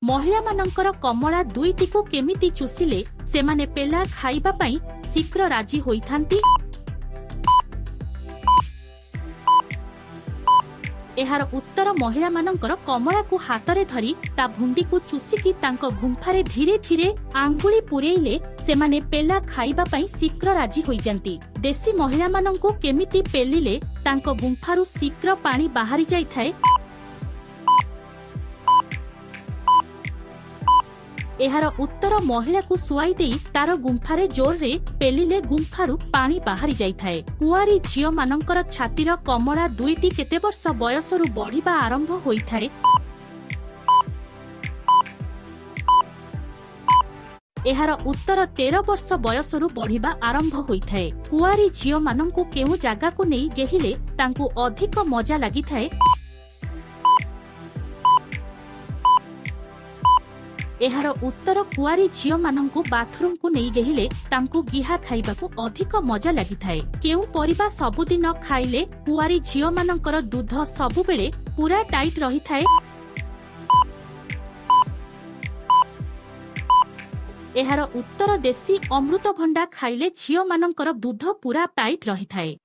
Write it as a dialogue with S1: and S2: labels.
S1: महिला मानकर कमला दुईटी को केमिति चुसिले सेमाने पेला खाइबा पई शीघ्र राजी होइथांती। एहार उत्तर महिला मानकर कमला को हाथ में धरी ता भुंडी को चुसिकी तांको गुंफारे धीरे धीरे आंगुली पुरेइले सेमाने पेला खाइबा पई शीघ्र राजी होई जांती। देशी महिला माननको केमिति पेलिले तांको गुंफारु शीघ्र पानी बाहरी जाई थाए। एहार उत्तर महिला को सुआई देई तार गुंफारे जोर रे पेलिले गुंफारु पानी बाहरी जाई थाए। कुआरी झियो मानकर छातीर कमला दुईटी केते वर्ष बयसरु बढ़िबा आरंभ होई थाए। एहार उत्तर 13 वर्ष बयसरु बढ़िबा आरंभ होई थाए। कुआरी झियो माननकु केउ जागा को नेई गेहिले तांकु अधिक मजा लागि थाए। एहार उत्तर कुआरी झियो माननकु बाथरूम को नेई गेहिले तांकु गिहा खाइबाकु अधिक मजा लागि थाए। केउ परिबा सबुदिन खाइले कुआरी झियो माननकर दूध सबु बेले पूरा टाइट रही थाए। एहार उत्तर देशी अमृतभंडा खाइले झियो माननकर दूध पूरा टाइट रही थाए।